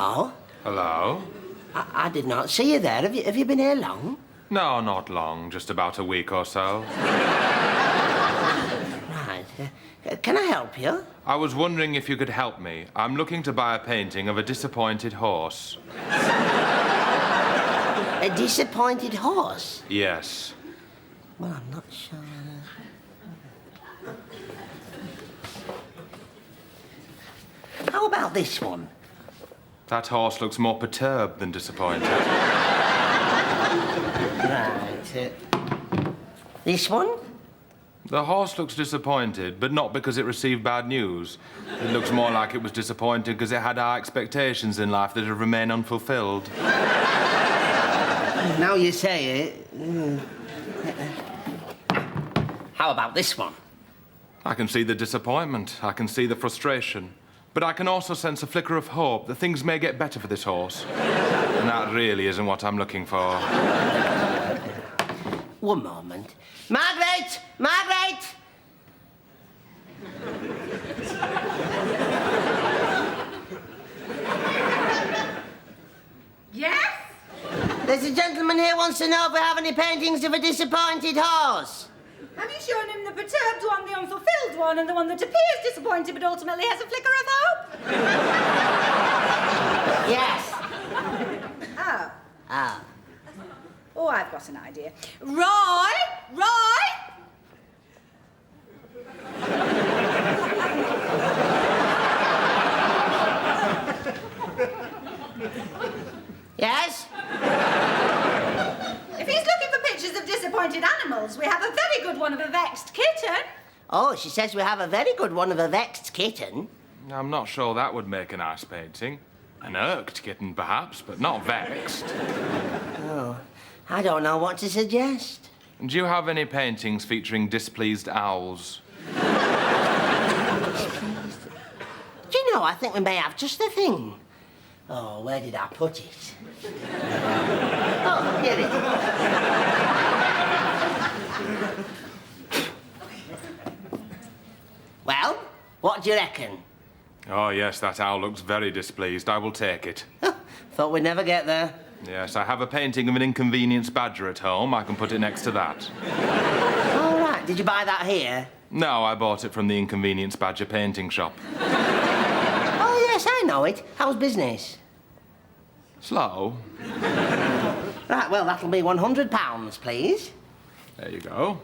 Hello. Hello? I did not see you there. Have you been here long? No, not long. Just about a week or so. Right. Can I help you? I was wondering if you could help me. I'm looking to buy a painting of a disappointed horse. A disappointed horse? Yes. Well, I'm not sure. How about this one? That horse looks more perturbed than disappointed. Right. This one? The horse looks disappointed, but not because it received bad news. It looks more like it was disappointed because it had high expectations in life that have remained unfulfilled. Now you say it. How about this one? I can see the disappointment. I can see the frustration. But I can also sense a flicker of hope that things may get better for this horse. And that really isn't what I'm looking for. One moment. Margaret! Margaret! Yes? There's a gentleman here wants to know if we have any paintings of a disappointed horse. Have you shown him the perturbed one, the unfulfilled one, and the one that appears disappointed but ultimately has a flicker of hope? Yes. Oh. Oh. Oh, I've got an idea. Roy! Roy! Yes? If he's looking for pictures of disappointed animals, we have a very good one of a vexed kitten. Oh, she says we have a very good one of a vexed kitten. I'm not sure that would make a nice painting. An irked kitten, perhaps, but not vexed. Oh, I don't know what to suggest. Do you have any paintings featuring displeased owls? Do you know, I think we may have just the thing. Oh, where did I put it? Oh, here it is. Well, what do you reckon? Oh, yes, that owl looks very displeased. I will take it. Thought we'd never get there. Yes, I have a painting of an inconvenienced badger at home. I can put it next to that. All right. Did you buy that here? No, I bought it from the Inconvenience Badger painting shop. Oh, yes, I know it. How's business? Slow. Right, well, that'll be £100, please. There you go.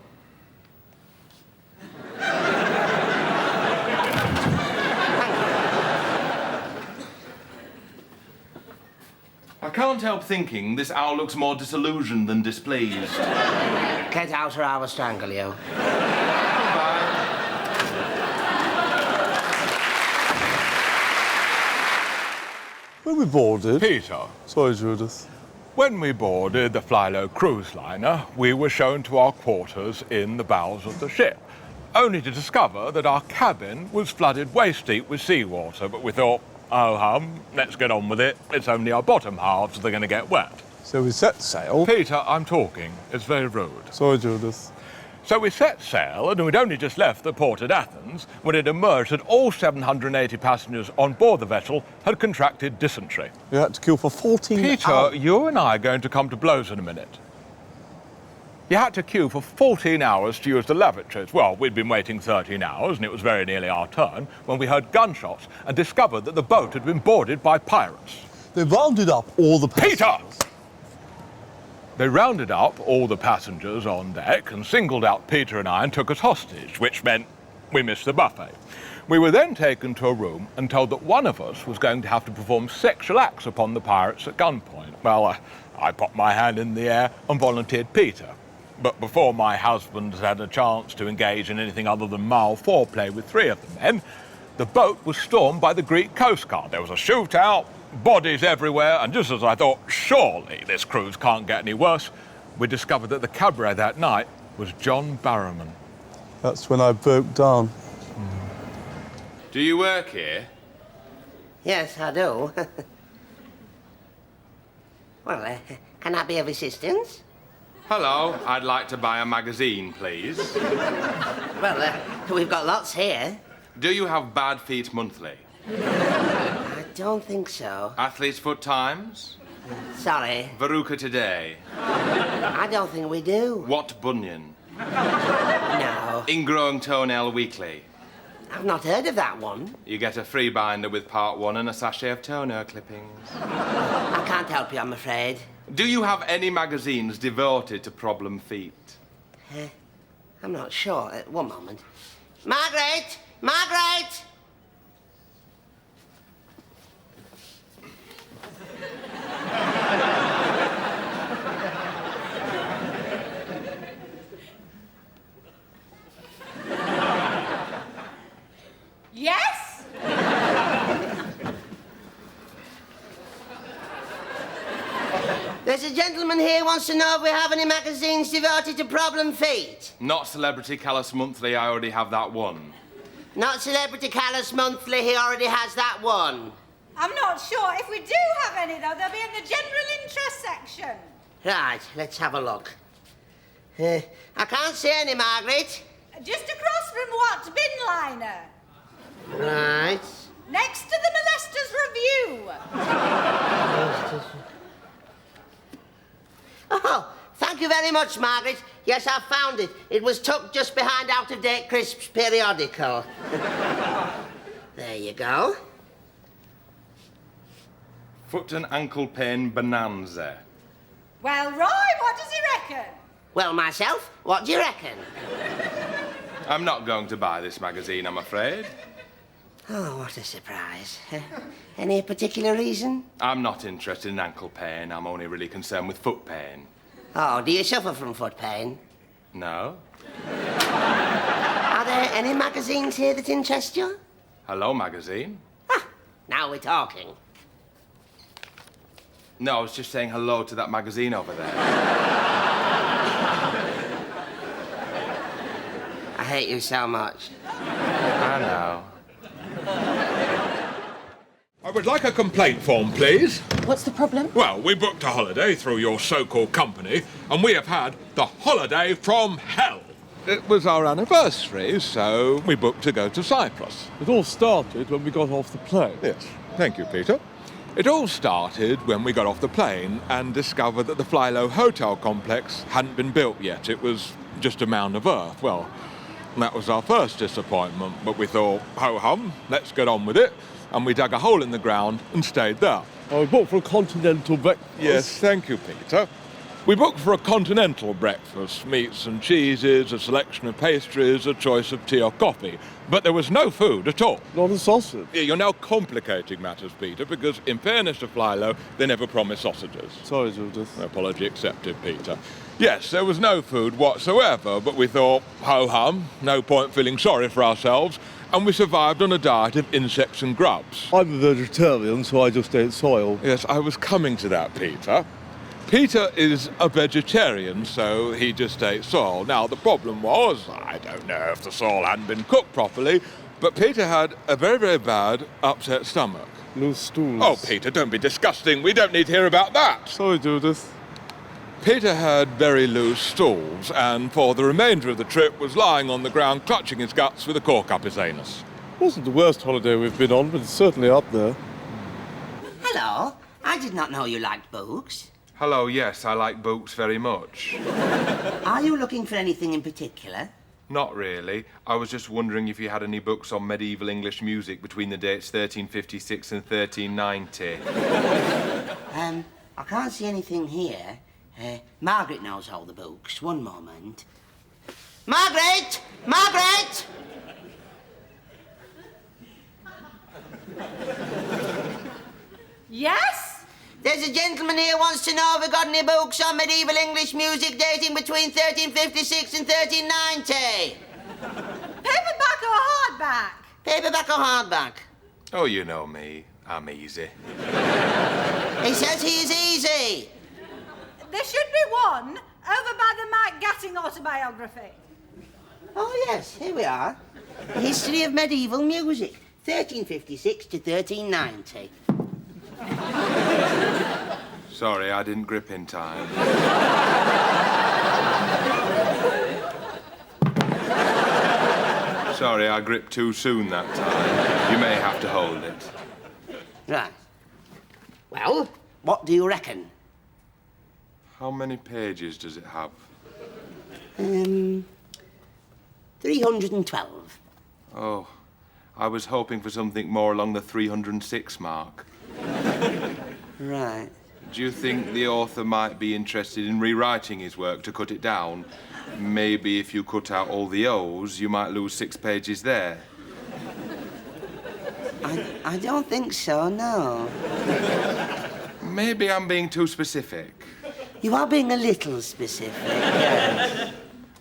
I can't help thinking this owl looks more disillusioned than displeased. Get out or I will strangle you. When we boarded... Peter, Sorry, Judith. when we boarded the Flylow cruise liner, we were shown to our quarters in the bowels of the ship, only to discover that our cabin was flooded waist-deep with seawater, but we thought, oh hum, let's get on with it. It's only our bottom halves that are going to get wet. So we set sail. Peter, I'm talking. It's very rude. Sorry, Judith. So we set sail, and we'd only just left the port at Athens when it emerged that all 780 passengers on board the vessel had contracted dysentery. We had to queue for 14 Peter, hours. you and I are going to come to blows in a minute. You had to queue for 14 hours to use the lavatories. Well, we'd been waiting 13 hours, and it was very nearly our turn, when we heard gunshots and discovered that the boat had been boarded by pirates. They rounded up all the passengers. Peter! They rounded up all the passengers on deck and singled out Peter and I and took us hostage, which meant we missed the buffet. We were then taken to a room and told that one of us was going to have to perform sexual acts upon the pirates at gunpoint. Well, I popped my hand in the air and volunteered Peter. But before my husband had a chance to engage in anything other than male foreplay with three of the men, the boat was stormed by the Greek Coast Guard. There was a shootout, bodies everywhere, and just as I thought, surely this cruise can't get any worse, we discovered that the cabaret that night was John Barrowman. That's when I broke down. Do you work here? Yes, I do. Well, can I be of assistance? Hello, I'd like to buy a magazine, please. Well, we've got lots here. Do you have Bad Feet Monthly? I don't think so. Athlete's Foot Times? Sorry. Veruca Today? I don't think we do. What Bunyan? No. Ingrowing Toenail Weekly? I've not heard of that one. You get a free binder with part 1 and a sachet of toenail clippings. I can't help you, I'm afraid. Do you have any magazines devoted to problem feet? I'm not sure. One moment. Margaret! Margaret! Yes? There's a gentleman here who wants to know if we have any magazines devoted to problem feet. Not Celebrity Callus Monthly, I already have that one. Not Celebrity Callus Monthly, he already has that one. I'm not sure. If we do have any, though, they'll be in the general interest section. Right, let's have a look. I can't see any, Margaret. Just across from what bin liner? Right. Next to the Molester's Review. Oh, thank you very much, Margaret. Yes, I found it. It was tucked just behind Out-of-Date Crisps periodical. There you go. Foot and ankle pain bonanza. Well, Roy, what does he reckon? Well, myself, what do you reckon? I'm not going to buy this magazine, I'm afraid. Oh, what a surprise. Any particular reason? I'm not interested in ankle pain. I'm only really concerned with foot pain. Oh, do you suffer from foot pain? No? Are there any magazines here that interest you? Hello, magazine? Ah, now we're talking. No, I was just saying hello to that magazine over there. I hate you so much. I know. I would like a complaint form, please. What's the problem? Well, we booked a holiday through your so-called company, and we have had the holiday from hell. It was our anniversary, so we booked to go to Cyprus. It all started when we got off the plane. Yes, thank you, Peter. It all started when we got off the plane and discovered that the Flylow Hotel complex hadn't been built yet. It was just a mound of earth. Well, that was our first disappointment, but we thought, ho-hum, let's get on with it. And we dug a hole in the ground and stayed there. I booked for a continental breakfast. Yes, thank you, Peter. We booked for a continental breakfast, meats and cheeses, a selection of pastries, a choice of tea or coffee. But there was no food at all. Not a sausage. Yeah, you're now complicating matters, Peter, because in fairness to Flylow, they never promised sausages. Sorry, Judith. Apology accepted, Peter. Yes, there was no food whatsoever, but we thought, ho-hum, no point feeling sorry for ourselves, and we survived on a diet of insects and grubs. I'm a vegetarian, so I just ate soil. Yes, I was coming to that, Peter. Peter is a vegetarian, so he just ate soil. Now, the problem was, I don't know if the soil hadn't been cooked properly, but Peter had a very, very bad upset stomach. Loose stools. Oh, Peter, don't be disgusting. We don't need to hear about that. Sorry, Judith. Peter had very loose stools, and for the remainder of the trip was lying on the ground clutching his guts with a cork up his anus. Wasn't the worst holiday we've been on, but it's certainly up there. Hello. I did not know you liked books. Hello, yes, I like books very much. Are you looking for anything in particular? Not really. I was just wondering if you had any books on medieval English music between the dates 1356 and 1390. I can't see anything here. Margaret knows all the books. One moment. Margaret! Margaret! Yes? There's a gentleman here who wants to know if we've got any books on medieval English music dating between 1356 and 1390. Paperback or hardback? Paperback or hardback? Oh, you know me. I'm easy. He says he is easy. There should be one over by the Mike Gatting autobiography. Oh, yes, here we are. The History of Medieval Music, 1356 to 1390. Sorry, I didn't grip in time. Sorry, I gripped too soon that time. You may have to hold it. Right. Well, what do you reckon? How many pages does it have? 312. Oh, I was hoping for something more along the 306 mark. Right. Do you think the author might be interested in rewriting his work to cut it down? Maybe if you cut out all the O's, you might lose 6 pages there. I don't think so, no. Maybe I'm being too specific. You are being a little specific, yes.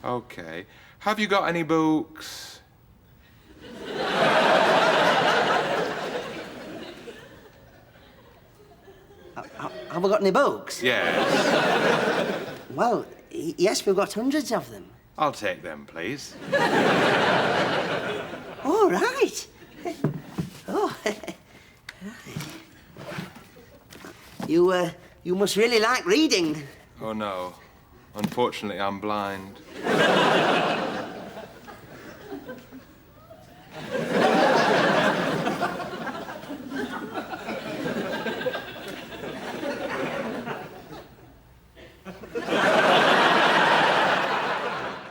Okay. Have you got any books? Have we got any books? Yes. Well, yes, we've got hundreds of them. I'll take them, please. All right. Oh, you must really like reading. Oh, no. Unfortunately, I'm blind.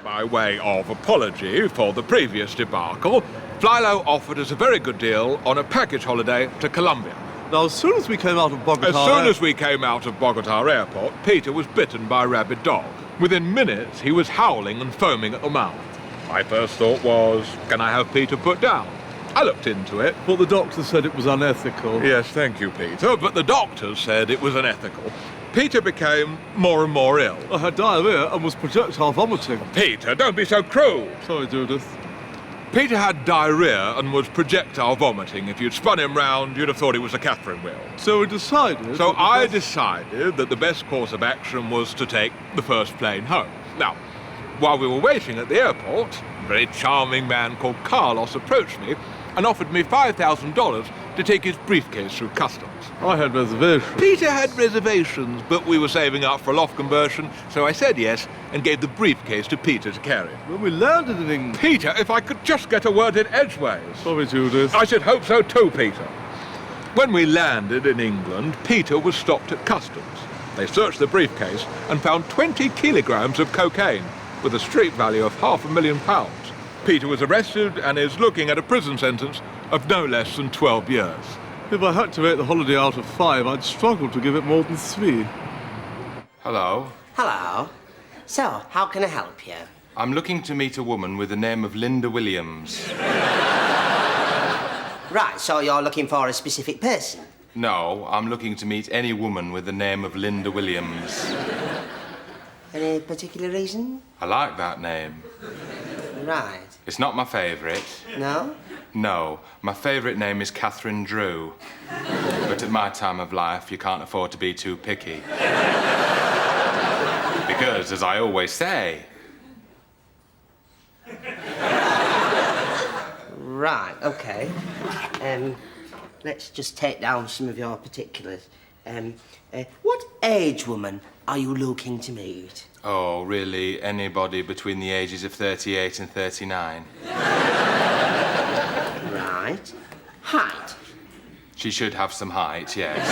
By way of apology for the previous debacle, Flylow offered us a very good deal on a package holiday to Colombia. Now, as soon as we came out of Bogota... As soon as we came out of Bogota Airport, Peter was bitten by a rabid dog. Within minutes, he was howling and foaming at the mouth. My first thought was, can I have Peter put down? I looked into it. But the doctor said it was unethical. Yes, thank you, Peter, but the doctors said it was unethical. Peter became more and more ill. I had diarrhea and was projectile vomiting. Peter, don't be so cruel. Sorry, Judith. Peter had diarrhea and was projectile vomiting. If you'd spun him round, you'd have thought he was a Catherine wheel. So we decided... So I decided that the best course of action was to take the first plane home. Now, while we were waiting at the airport, a very charming man called Carlos approached me and offered me $5,000 to take his briefcase through customs. I had reservations. Peter had reservations, but we were saving up for a loft conversion, so I said yes and gave the briefcase to Peter to carry. When we landed in England... Peter, if I could just get a word in edgeways. Sorry, Judith. I should hope so too, Peter. When we landed in England, Peter was stopped at customs. They searched the briefcase and found 20 kilograms of cocaine with a street value of £500,000. Peter was arrested and is looking at a prison sentence of no less than 12 years. If I had to rate the holiday out of 5, I'd struggle to give it more than 3. Hello. Hello. So, how can I help you? I'm looking to meet a woman with the name of Linda Williams. Right, so you're looking for a specific person? No, I'm looking to meet any woman with the name of Linda Williams. Any particular reason? I like that name. Right. It's not my favourite. No? No, my favourite name is Catherine Drew. But at my time of life, you can't afford to be too picky. Because, as I always say... Right, okay. Let's just take down some of your particulars. What age woman are you looking to meet? Oh, really, anybody between the ages of 38 and 39. Right. Height? She should have some height, yes.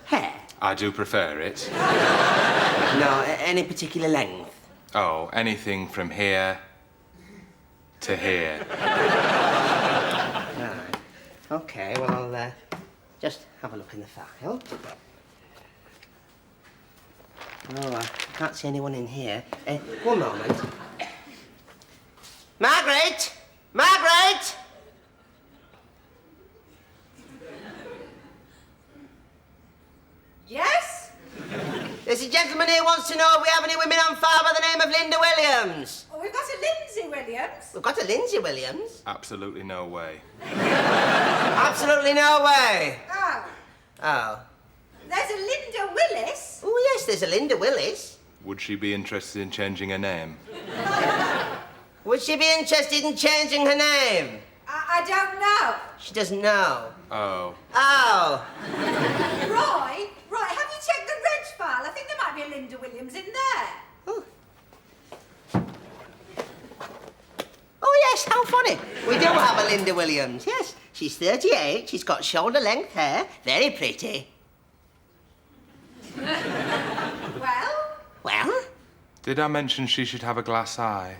Hair? I do prefer it. No, any particular length? Oh, anything from here to here. Right. Okay, well, I'll just have a look in the file. Oh, I can't see anyone in here. One moment. Margaret! Margaret! Yes? There's a gentleman here wants to know if we have any women on file by the name of Linda Williams. Oh, we've got a Lindsay Williams. We've got a Lindsay Williams. Absolutely no way. Absolutely no way. Oh. Oh. There's a Linda Willis. Oh, yes, there's a Linda Willis. Would she be interested in changing her name? Would she be interested in changing her name? I don't know. She doesn't know. Oh. Oh. Roy, have you checked the reg file? I think there might be a Linda Williams in there. Oh, yes, how funny. We do have a Linda Williams, yes. She's 38, she's got shoulder-length hair, very pretty. Well? Well? Did I mention she should have a glass eye?